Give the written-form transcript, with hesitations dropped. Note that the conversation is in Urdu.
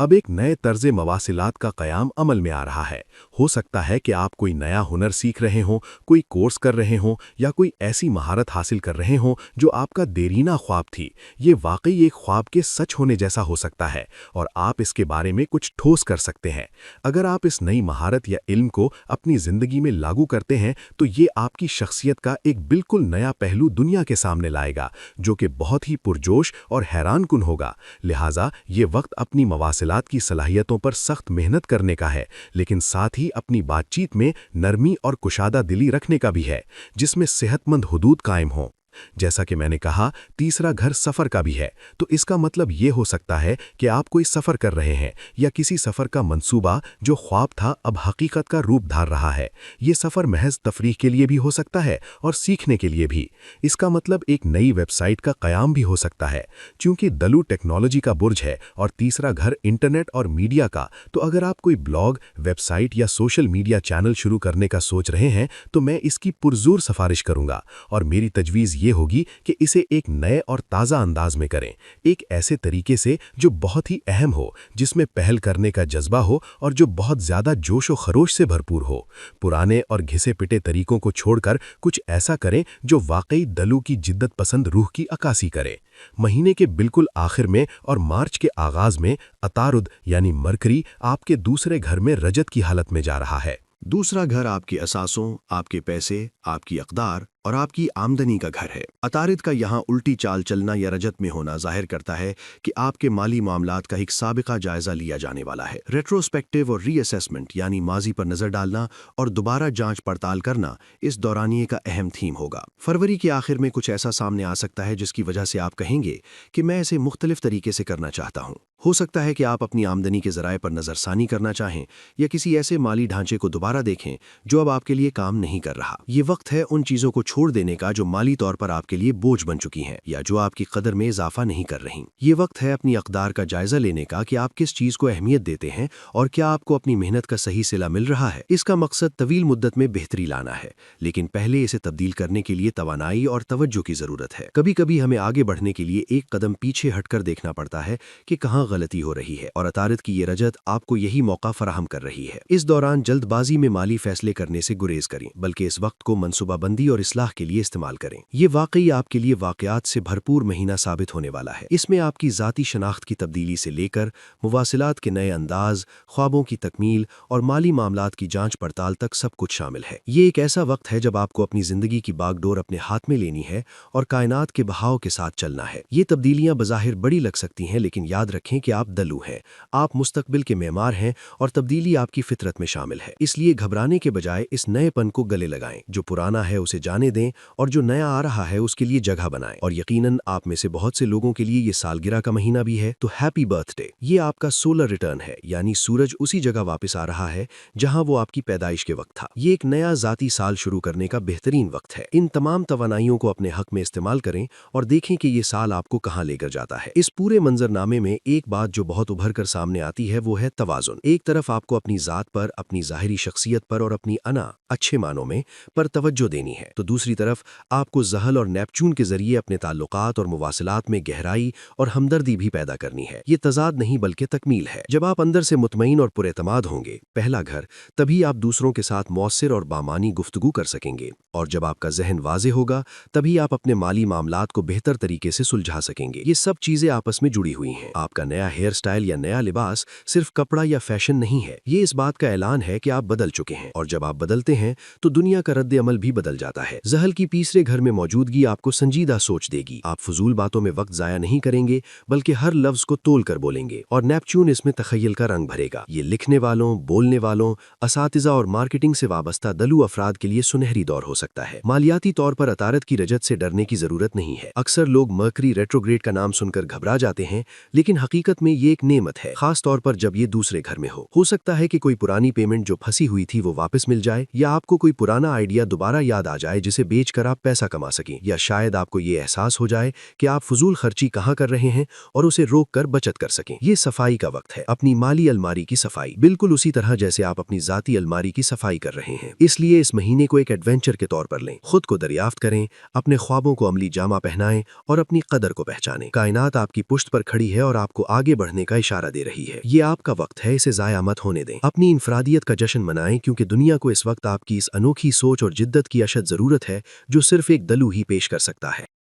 اب ایک نئے طرز مواصلات کا قیام عمل میں آ رہا ہے۔ ہو سکتا ہے کہ آپ کوئی نیا ہنر سیکھ رہے ہوں، کوئی کورس کر رہے ہوں یا کوئی ایسی مہارت حاصل کر رہے ہوں جو آپ کا دیرینہ خواب تھی۔ یہ واقعی ایک خواب کے سچ ہونے جیسا ہو سکتا ہے اور آپ اس کے بارے میں کچھ ٹھوس کر سکتے ہیں۔ اگر آپ اس نئی مہارت یا علم کو اپنی زندگی میں لاگو کرتے ہیں تو یہ آپ کی شخصیت کا ایک بالکل نیا پہلو دنیا کے سامنے لائے گا جو کہ بہت ہی پرجوش اور حیران کن ہوگا۔ لہٰذا یہ وقت اپنی مواصلات کی صلاحیتوں پر سخت محنت کرنے کا ہے، لیکن ساتھ ہی اپنی بات چیت میں نرمی اور کشادہ دلی رکھنے کا بھی ہے، جس میں صحت مند حدود قائم ہوں۔ جیسا کہ میں نے کہا، تیسرا گھر سفر کا بھی ہے، تو اس کا مطلب یہ ہو سکتا ہے کہ آپ کوئی سفر کر رہے ہیں یا کسی سفر کا منصوبہ جو خواب تھا اب حقیقت کا روپ دھار رہا ہے۔ یہ سفر محض تفریح کے لیے بھی ہو سکتا ہے اور سیکھنے کے لیے بھی۔ اس کا مطلب ایک نئی ویب سائٹ کا قیام بھی ہو سکتا ہے۔ چونکہ دلو ٹیکنالوجی کا برج ہے اور تیسرا گھر انٹرنیٹ اور میڈیا کا، تو اگر آپ کوئی بلاگ، ویب سائٹ یا سوشل میڈیا چینل شروع کرنے کا سوچ رہے ہیں تو میں اس کی پرزور سفارش کروں گا، اور میری تجویز یہ ہوگی کہ اسے ایک نئے اور تازہ انداز میں کریں، ایک ایسے طریقے سے جو بہت ہی اہم ہو، جس میں پہل کرنے کا جذبہ ہو اور جو بہت زیادہ جوش و خروش سے بھرپور ہو۔ پرانے اور گھسے پٹے طریقوں کو چھوڑ کر کچھ ایسا کریں جو واقعی دلو کی جدت پسند روح کی عکاسی کرے۔ مہینے کے بالکل آخر میں اور مارچ کے آغاز میں عطارد یعنی مرکری آپ کے دوسرے گھر میں رجت کی حالت میں جا رہا ہے۔ دوسرا گھر آپ کے اثاثوں، آپ کے پیسے، آپ کی اقدار اور آپ کی آمدنی کا گھر ہے۔ عطارد کا یہاں الٹی چال چلنا یا رجت میں ہونا ظاہر کرتا ہے کہ آپ کے مالی معاملات کا ایک سابقہ جائزہ لیا جانے والا ہے۔ ریٹروسپیکٹیو اور ری اسیسمنٹ یعنی ماضی پر نظر ڈالنا اور دوبارہ جانچ پڑتال کرنا اس دورانیے کا اہم تھیم ہوگا۔ فروری کے آخر میں کچھ ایسا سامنے آ سکتا ہے جس کی وجہ سے آپ کہیں گے کہ میں اسے مختلف طریقے سے کرنا چاہتا ہوں۔ ہو سکتا ہے کہ آپ اپنی آمدنی کے ذرائع پر نظر ثانی کرنا چاہیں یا کسی ایسے مالی ڈھانچے کو دوبارہ دیکھیں جو اب آپ کے لیے کام نہیں کر رہا۔ یہ وقت ہے ان چیزوں کو چھوڑ دینے کا جو مالی طور پر آپ کے لیے بوجھ بن چکی ہیں یا جو آپ کی قدر میں اضافہ نہیں کر رہی۔ یہ وقت ہے اپنی اقدار کا جائزہ لینے کا کہ آپ کس چیز کو اہمیت دیتے ہیں اور کیا آپ کو اپنی محنت کا صحیح صلہ مل رہا ہے۔ اس کا مقصد طویل مدت میں بہتری لانا ہے، لیکن پہلے اسے تبدیل کرنے کے لیے توانائی اور توجہ کی ضرورت ہے۔ کبھی کبھی ہمیں آگے بڑھنے کے لیے ایک قدم پیچھے ہٹ کر دیکھنا پڑتا ہے کہ کہاں غلطی ہو رہی ہے، اور عطارد کی یہ رجت آپ کو یہی موقع فراہم کر رہی ہے۔ اس دوران جلد بازی میں مالی فیصلے کرنے سے گریز کریں، بلکہ اس وقت کو منصوبہ بندی اور اصلاح کے لیے استعمال کریں۔ یہ واقعی آپ کے لیے واقعات سے بھرپور مہینہ ثابت ہونے والا ہے۔ اس میں آپ کی ذاتی شناخت کی تبدیلی سے لے کر مواصلات کے نئے انداز، خوابوں کی تکمیل اور مالی معاملات کی جانچ پڑتال تک سب کچھ شامل ہے۔ یہ ایک ایسا وقت ہے جب آپ کو اپنی زندگی کی باغ ڈور اپنے ہاتھ میں لینی ہے اور کائنات کے بہاؤ کے ساتھ چلنا ہے۔ یہ تبدیلیاں بظاہر بڑی لگ سکتی ہیں، لیکن یاد رکھیں کہ آپ دلو ہیں، آپ مستقبل کے معمار ہیں اور تبدیلی آپ کی فطرت میں شامل ہے۔ اس لیے گھبرانے کے بجائے اس نئے پن کو گلے لگائیں۔ جو پرانا ہے اسے جانے دیں اور جو نیا آ رہا ہے اس کے لیے جگہ بنائیں۔ اور یقیناً آپ میں سے بہت سے لوگوں کے لیے یہ سالگرہ کا مہینہ بھی ہے، تو ہیپی برتھ ڈے۔ یہ آپ کا سولر ریٹرن ہے، یعنی سورج اسی جگہ واپس آ رہا ہے جہاں وہ آپ کی پیدائش کے وقت تھا۔ یہ ایک نیا ذاتی سال شروع کرنے کا بہترین وقت ہے۔ ان تمام توانائیوں کو اپنے حق میں استعمال کریں اور دیکھیں کہ یہ سال آپ کو کہاں لے کر جاتا ہے۔ اس پورے منظرنامے میں ایک بات جو بہت ابھر کر سامنے آتی ہے وہ ہے توازن۔ ایک طرف آپ کو اپنی ذات پر، اپنی ظاہری شخصیت پر اور اپنی انا اچھے معنوں میں پر توجہ دینی ہے، تو دوسری طرف آپ کو زحل اور نیپچون کے ذریعے اپنے تعلقات اور مواصلات میں گہرائی اور ہمدردی بھی پیدا کرنی ہے۔ یہ تضاد نہیں بلکہ تکمیل ہے۔ جب آپ اندر سے مطمئن اور پر اعتماد ہوں گے، پہلا گھر، تبھی آپ دوسروں کے ساتھ مؤثر اور بامعنی گفتگو کر سکیں گے، اور جب آپ کا ذہن واضح ہوگا تبھی آپ اپنے مالی معاملات کو بہتر طریقے سے سلجھا سکیں گے۔ یہ سب چیزیں آپس میں جڑی ہوئی ہیں۔ آپ کا نیا ہیئر سٹائل یا نیا لباس صرف کپڑا یا فیشن نہیں ہے، یہ اس بات کا اعلان ہے کہ آپ بدل چکے ہیں، اور جب آپ بدلتے ہیں تو دنیا کا رد عمل بھی بدل جاتا ہے۔ زحل کی تیسرے گھر میں موجودگی آپ کو سنجیدہ سوچ دے گی۔ آپ فضول باتوں میں وقت ضائع نہیں کریں گے بلکہ ہر لفظ کو تول کر بولیں گے، اور نیپچون اس میں تخیل کا رنگ بھرے گا۔ یہ لکھنے والوں، بولنے والوں، اساتذہ اور مارکیٹنگ سے وابستہ دلو افراد کے لیے سنہری دور ہو سکتا ہے۔ مالیاتی طور پر عطارد کی رجت سے ڈرنے کی ضرورت نہیں ہے۔ اکثر لوگ مرکری ریٹروگریڈ کا نام سن کر گھبرا جاتے ہیں، لیکن حقیقت میں یہ ایک نعمت ہے، خاص طور پر جب یہ دوسرے گھر میں ہو سکتا ہے کہ کوئی پرانی پیمنٹ جو پھنسی ہوئی تھی وہ واپس مل جائے، یا آپ کو کوئی پرانا آئیڈیا دوبارہ یاد آ جائے جسے اسے بیچ کر آپ پیسہ کما سکیں، یا شاید آپ کو یہ احساس ہو جائے کہ آپ فضول خرچی کہاں کر رہے ہیں اور اسے روک کر بچت کر سکیں۔ یہ صفائی کا وقت ہے، اپنی مالی الماری کی صفائی، بالکل اسی طرح جیسے آپ اپنی ذاتی الماری کی صفائی کر رہے ہیں۔ اس لیے اس مہینے کو ایک ایڈونچر کے طور پر لیں، خود کو دریافت کریں، اپنے خوابوں کو عملی جامہ پہنائیں اور اپنی قدر کو پہچانیں۔ کائنات آپ کی پشت پر کھڑی ہے اور آپ کو آگے بڑھنے کا اشارہ دے رہی ہے۔ یہ آپ کا وقت ہے، اسے ضائع مت ہونے دیں۔ اپنی انفرادیت کا جشن منائیں، کیونکہ دنیا کو اس وقت آپ کی اس انوکھی سوچ اور جدت کی اشد ضرورت ہے جو صرف ایک دلو ہی پیش کر سکتا ہے۔